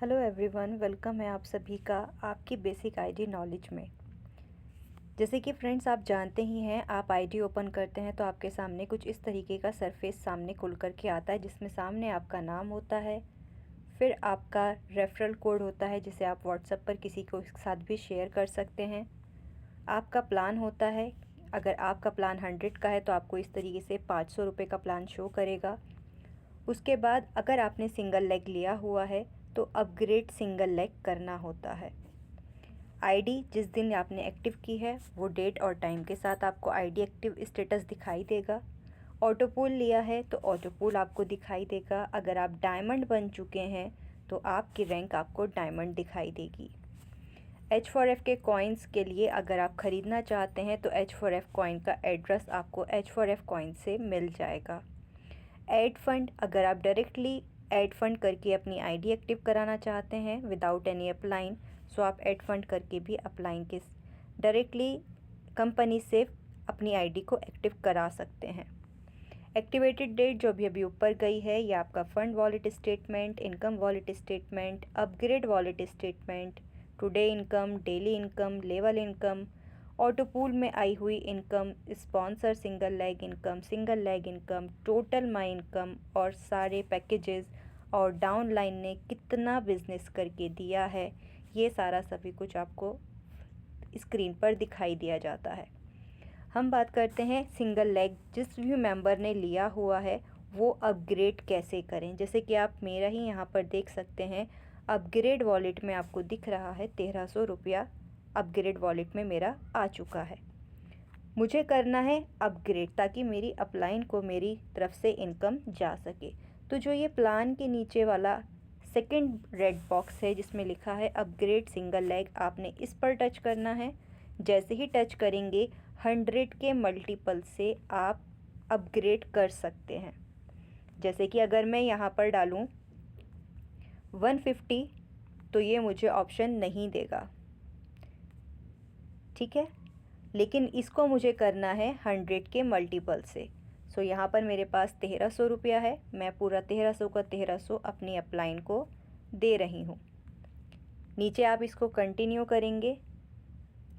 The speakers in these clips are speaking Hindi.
हेलो एवरीवन, वेलकम है आप सभी का आपकी बेसिक आईडी नॉलेज में। जैसे कि फ्रेंड्स आप जानते ही हैं, आप आईडी ओपन करते हैं तो आपके सामने कुछ इस तरीके का सरफेस सामने खुल कर के आता है, जिसमें सामने आपका नाम होता है, फिर आपका रेफरल कोड होता है जिसे आप व्हाट्सएप पर किसी को साथ भी शेयर कर सकते हैं। आपका प्लान होता है, अगर आपका प्लान 100 का है तो आपको इस तरीके से 500 रुपये का प्लान शो करेगा। उसके बाद अगर आपने सिंगल लेग लिया हुआ है तो अपग्रेड सिंगल लेग करना होता है। आईडी जिस दिन आपने एक्टिव की है वो डेट और टाइम के साथ आपको आईडी एक्टिव स्टेटस दिखाई देगा। ऑटो पूल लिया है तो ऑटो पूल आपको दिखाई देगा। अगर आप डायमंड बन चुके हैं तो आपकी रैंक आपको डायमंड दिखाई देगी। H4F के कॉइन्स के लिए अगर आप ख़रीदना चाहते हैं तो H4F कॉइन का एड्रेस आपको H4F कॉइन से मिल जाएगा। ऐड फंड, अगर आप डायरेक्टली ऐड फंड करके अपनी आईडी एक्टिव कराना चाहते हैं विदाउट एनी अप्लाइन, सो आप ऐड फंड करके भी अप्लाइन के डायरेक्टली कंपनी से अपनी आईडी को एक्टिव करा सकते हैं। एक्टिवेटेड डेट जो भी अभी ऊपर गई है, ये आपका fund wallet statement, income wallet statement, upgrade wallet statement, today income, daily income, level income, auto pool में आई हुई income, sponsor single leg income, total my income और सारे पैकेजेस और डाउनलाइन ने कितना बिजनेस करके दिया है, ये सारा सभी कुछ आपको स्क्रीन पर दिखाई दिया जाता है। हम बात करते हैं सिंगल लेग जिस भी मेंबर ने लिया हुआ है वो अपग्रेड कैसे करें। जैसे कि आप मेरा ही यहाँ पर देख सकते हैं, अपग्रेड वॉलेट में आपको दिख रहा है 1300 रुपया अपग्रेड वॉलेट में मेरा आ चुका है। मुझे करना है अपग्रेड ताकि मेरी अपलाइन को मेरी तरफ से इनकम जा सके। तो जो ये प्लान के नीचे वाला सेकंड रेड बॉक्स है जिसमें लिखा है अपग्रेड सिंगल लेग, आपने इस पर टच करना है। जैसे ही टच करेंगे 100 के मल्टीपल से आप अपग्रेड कर सकते हैं। जैसे कि अगर मैं यहाँ पर डालूँ 150 तो ये मुझे ऑप्शन नहीं देगा, ठीक है, लेकिन इसको मुझे करना है 100 के मल्टीपल से। सो यहाँ पर मेरे पास 1300 रुपया है, मैं पूरा 1300 का 1300 अपनी अपलाइन को दे रही हूँ। नीचे आप इसको कंटिन्यू करेंगे,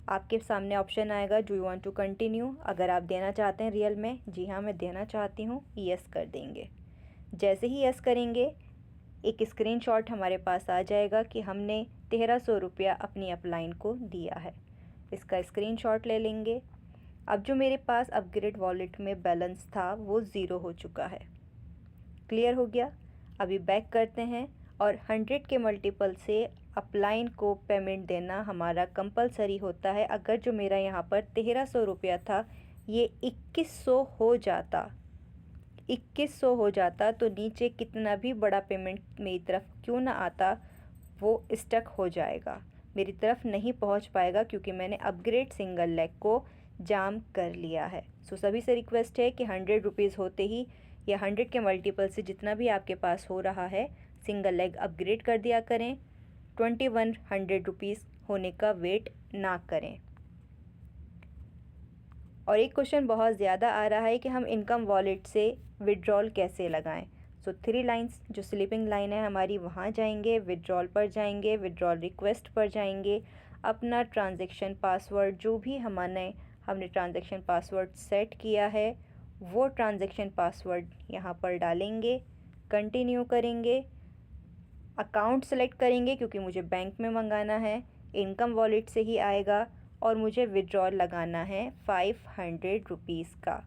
आपके सामने ऑप्शन आएगा do you want to continue. अगर आप देना चाहते हैं रियल में, जी हाँ मैं देना चाहती हूँ, यस कर देंगे। जैसे ही यस करेंगे एक स्क्रीनशॉट हमारे पास आ जाएगा कि हमने 1300 रुपया अपनी अपलाइन को दिया है। इसका स्क्रीनशॉट ले लेंगे। अब जो मेरे पास अपग्रेड वॉलेट में बैलेंस था वो ज़ीरो हो चुका है। क्लियर हो गया। अभी बैक करते हैं और 100 के मल्टीपल से अपलाइन को पेमेंट देना हमारा कंपलसरी होता है। अगर जो मेरा यहाँ पर 1300 रुपया था ये 2100 हो जाता, 2100 हो जाता तो नीचे कितना भी बड़ा पेमेंट मेरी तरफ क्यों ना आता वो स्टक हो जाएगा, मेरी तरफ नहीं पहुंच पाएगा क्योंकि मैंने अपग्रेड सिंगल लेग को जाम कर लिया है। सो सभी से रिक्वेस्ट है कि 100 रुपीज़ होते ही या 100 के मल्टीपल से जितना भी आपके पास हो रहा है सिंगल लेग अपग्रेड कर दिया करें। 2100 रुपीज़ होने का वेट ना करें। और एक क्वेश्चन बहुत ज़्यादा आ रहा है कि हम इनकम वॉलेट से विड्रॉल कैसे लगाएं। सो 3 लाइंस जो स्लीपिंग लाइन है हमारी वहाँ जाएंगे, विड्रॉल पर जाएंगे, विड्रॉल रिक्वेस्ट पर जाएंगे, अपना ट्रांजैक्शन पासवर्ड जो भी हमने ट्रांजैक्शन पासवर्ड सेट किया है वो ट्रांजैक्शन पासवर्ड यहाँ पर डालेंगे, कंटिन्यू करेंगे, अकाउंट सेलेक्ट करेंगे क्योंकि मुझे बैंक में मंगाना है, इनकम वॉलेट से ही आएगा और मुझे विड्रॉल लगाना है 500 रुपीज़ का।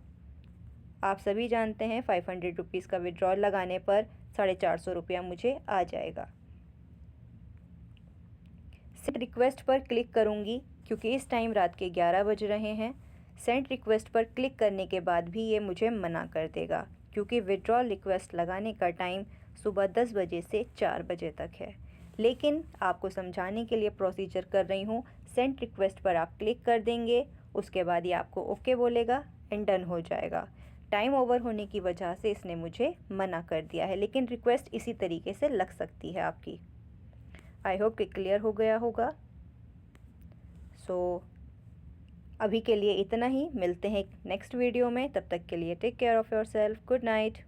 आप सभी जानते हैं 500 रुपीज़ का विड्रॉल लगाने पर 450 रुपया मुझे आ जाएगा। सेंड रिक्वेस्ट पर क्लिक करूंगी क्योंकि इस टाइम रात के 11 बज रहे हैं। सेंड रिक्वेस्ट पर क्लिक करने के बाद भी ये मुझे मना कर देगा क्योंकि विड्रॉल रिक्वेस्ट लगाने का टाइम सुबह 10 बजे से 4 बजे तक है। लेकिन आपको समझाने के लिए प्रोसीजर कर रही हूँ। सेंड रिक्वेस्ट पर आप क्लिक कर देंगे, उसके बाद ये आपको ओके बोलेगा एंड डन हो जाएगा। टाइम ओवर होने की वजह से इसने मुझे मना कर दिया है, लेकिन रिक्वेस्ट इसी तरीके से लग सकती है आपकी। आई होप कि क्लियर हो गया होगा। सो अभी के लिए इतना ही, मिलते हैं नेक्स्ट वीडियो में। तब तक के लिए take care of yourself, good night.